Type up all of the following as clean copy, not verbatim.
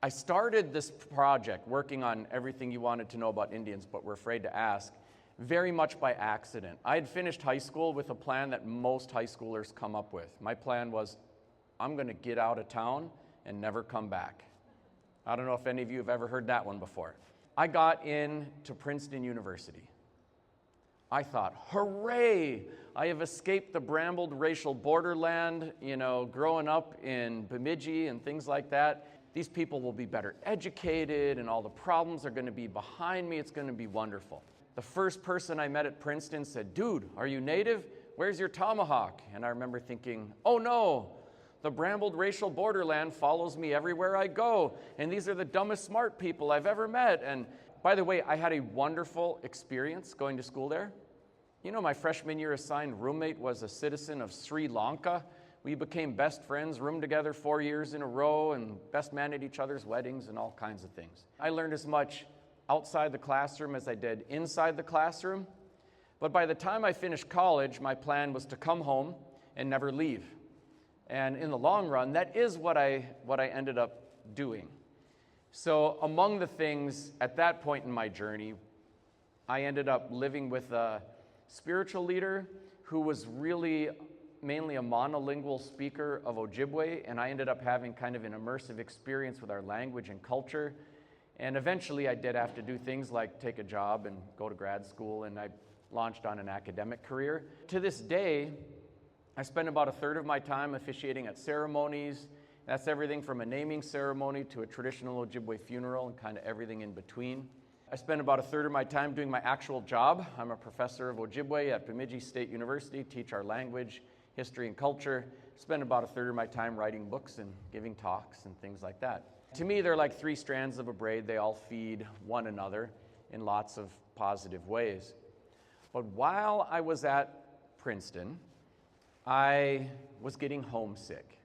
I started this project working on everything you wanted to know about Indians but were afraid to ask very much by accident. I had finished high school with a plan that most high schoolers come up with. My plan was, I'm going to get out of town and never come back. I don't know if any of you have ever heard that one before. I got into Princeton University. I thought, hooray, I have escaped the brambled racial borderland, growing up in Bemidji and things like that. These people will be better educated and all the problems are going to be behind me. It's going to be wonderful. The first person I met at Princeton said, dude, are you native? Where's your tomahawk? And I remember thinking, oh no, the brambled racial borderland follows me everywhere I go. And these are the dumbest smart people I've ever met. And by the way, I had a wonderful experience going to school there. My freshman year assigned roommate was a citizen of Sri Lanka. We became best friends, roomed together 4 years in a row, and best man at each other's weddings and all kinds of things. I learned as much outside the classroom as I did inside the classroom. But by the time I finished college, my plan was to come home and never leave. And in the long run, that is what I ended up doing. So among the things at that point in my journey, I ended up living with a spiritual leader who was really mainly a monolingual speaker of Ojibwe, and I ended up having kind of an immersive experience with our language and culture. And eventually I did have to do things like take a job and go to grad school, and I launched on an academic career. To this day, I spend about a third of my time officiating at ceremonies. That's everything from a naming ceremony to a traditional Ojibwe funeral and kind of everything in between. I spend about a third of my time doing my actual job. I'm a professor of Ojibwe at Bemidji State University, teach our language, history, and culture. Spend about a third of my time writing books and giving talks and things like that. To me, they're like three strands of a braid. They all feed one another in lots of positive ways. But while I was at Princeton, I was getting homesick.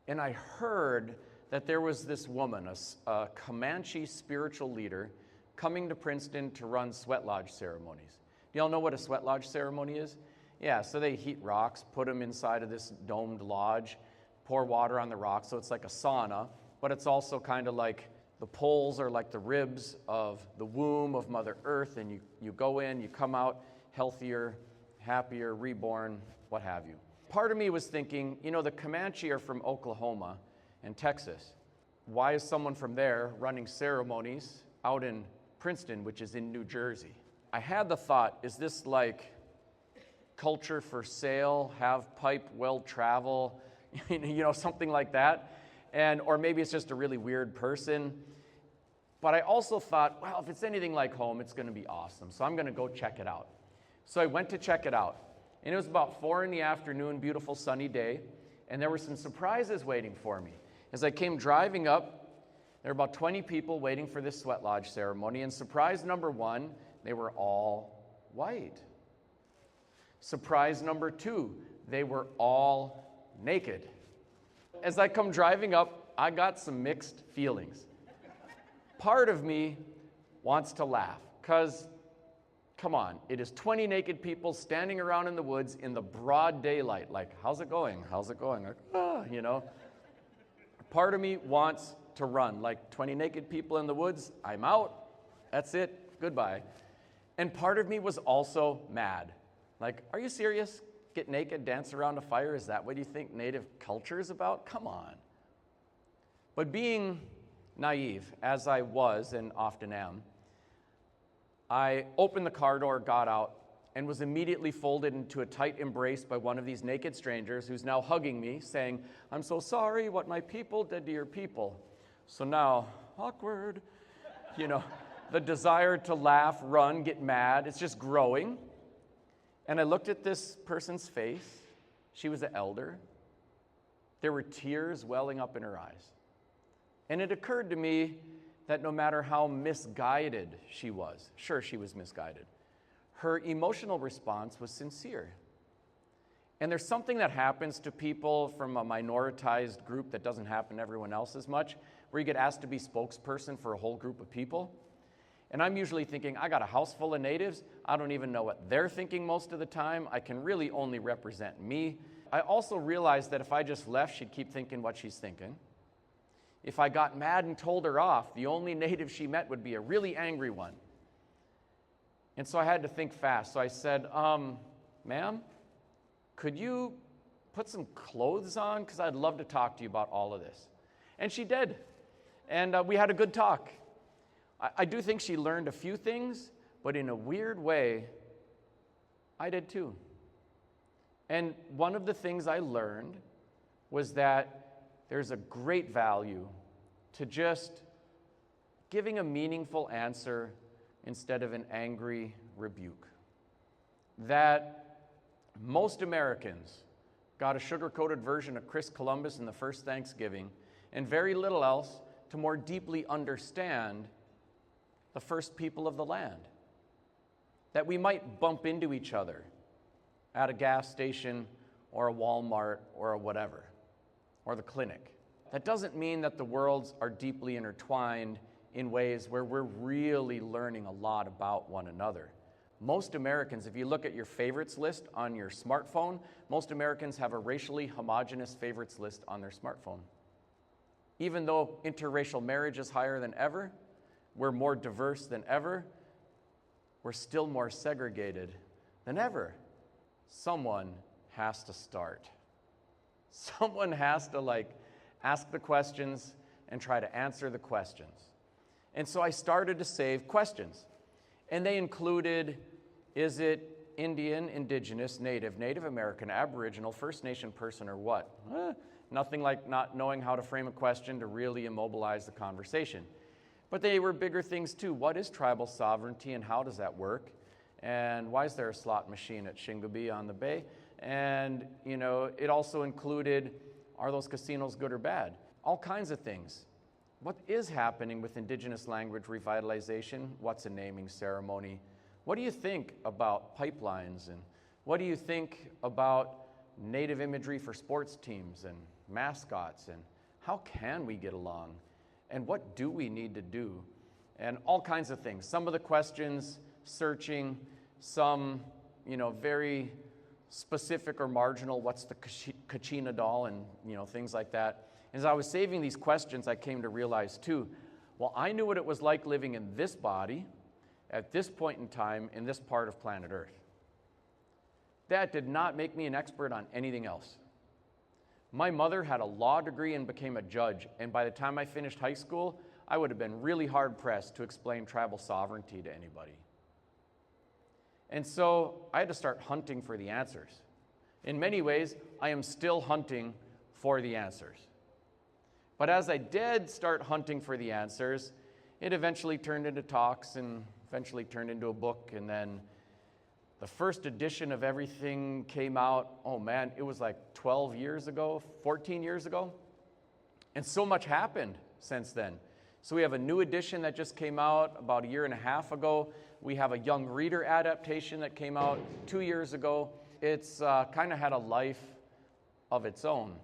And I heard that there was this woman, a Comanche spiritual leader, coming to Princeton to run sweat lodge ceremonies. Do y'all know what a sweat lodge ceremony is? Yeah, so they heat rocks, put them inside of this domed lodge, pour water on the rocks, so it's like a sauna, but it's also kind of like the poles are like the ribs of the womb of Mother Earth, and you go in, you come out healthier, happier, reborn, what have you. Part of me was thinking, the Comanche are from Oklahoma and Texas. Why is someone from there running ceremonies out in Princeton, which is in New Jersey? I had the thought, is this like culture for sale, have pipe, well travel, something like that? Or maybe it's just a really weird person. But I also thought, well, if it's anything like home, it's going to be awesome. So I'm going to go check it out. So I went to check it out. And it was about 4 p.m, beautiful sunny day. And there were some surprises waiting for me. As I came driving up, there were about 20 people waiting for this sweat lodge ceremony. And surprise number 1, they were all white. Surprise number 2, they were all naked. As I come driving up, I got some mixed feelings. Part of me wants to laugh, because, come on, it is 20 naked people standing around in the woods in the broad daylight, like, how's it going? How's it going? Like, Part of me wants to run, like 20 naked people in the woods, I'm out, that's it, goodbye. And part of me was also mad. Like, are you serious? Get naked, dance around a fire? Is that what you think Native culture is about? Come on. But being naive, as I was and often am, I opened the car door, got out, and was immediately folded into a tight embrace by one of these naked strangers who's now hugging me, saying, I'm so sorry what my people did to your people. So now, awkward, the desire to laugh, run, get mad, it's just growing. And I looked at this person's face. She was an elder. There were tears welling up in her eyes. And it occurred to me that no matter how misguided she was, sure, she was misguided, her emotional response was sincere. And there's something that happens to people from a minoritized group that doesn't happen to everyone else as much, where you get asked to be spokesperson for a whole group of people. And I'm usually thinking, I got a house full of natives. I don't even know what they're thinking most of the time. I can really only represent me. I also realized that if I just left, she'd keep thinking what she's thinking. If I got mad and told her off, the only native she met would be a really angry one. And so I had to think fast. So I said, ma'am, could you put some clothes on? Because I'd love to talk to you about all of this. And she did. And we had a good talk. I do think she learned a few things, but in a weird way, I did too. And one of the things I learned was that there's a great value to just giving a meaningful answer instead of an angry rebuke. That most Americans got a sugar-coated version of Chris Columbus in the first Thanksgiving and very little else to more deeply understand the first people of the land. That we might bump into each other at a gas station or a Walmart or a whatever, or the clinic. That doesn't mean that the worlds are deeply intertwined in ways where we're really learning a lot about one another. Most Americans, if you look at your favorites list on your smartphone, most Americans have a racially homogeneous favorites list on their smartphone. Even though interracial marriage is higher than ever, we're more diverse than ever, we're still more segregated than ever. Someone has to start. Someone has to ask the questions and try to answer the questions. And so I started to save questions. And they included, is it Indian, Indigenous, Native, Native American, Aboriginal, First Nation person, or what? Nothing like not knowing how to frame a question to really immobilize the conversation. But they were bigger things too. What is tribal sovereignty and how does that work? And why is there a slot machine at Shingaby on the bay? And it also included, are those casinos good or bad? All kinds of things. What is happening with Indigenous language revitalization? What's a naming ceremony? What do you think about pipelines? And what do you think about Native imagery for sports teams and mascots? And how can we get along? And what do we need to do? And all kinds of things. Some of the questions, searching, some, very specific or marginal, what's the Kachina doll, and, things like that. As I was saving these questions, I came to realize too, well, I knew what it was like living in this body at this point in time in this part of planet Earth. That did not make me an expert on anything else. My mother had a law degree and became a judge, and by the time I finished high school, I would have been really hard-pressed to explain tribal sovereignty to anybody. And so I had to start hunting for the answers. In many ways, I am still hunting for the answers. But as I did start hunting for the answers, it eventually turned into talks and eventually turned into a book. And then the first edition of everything came out, oh man, it was like 12 years ago, 14 years ago. And so much happened since then. So we have a new edition that just came out about a year and a half ago. We have a young reader adaptation that came out 2 years ago. It's kind of had a life of its own.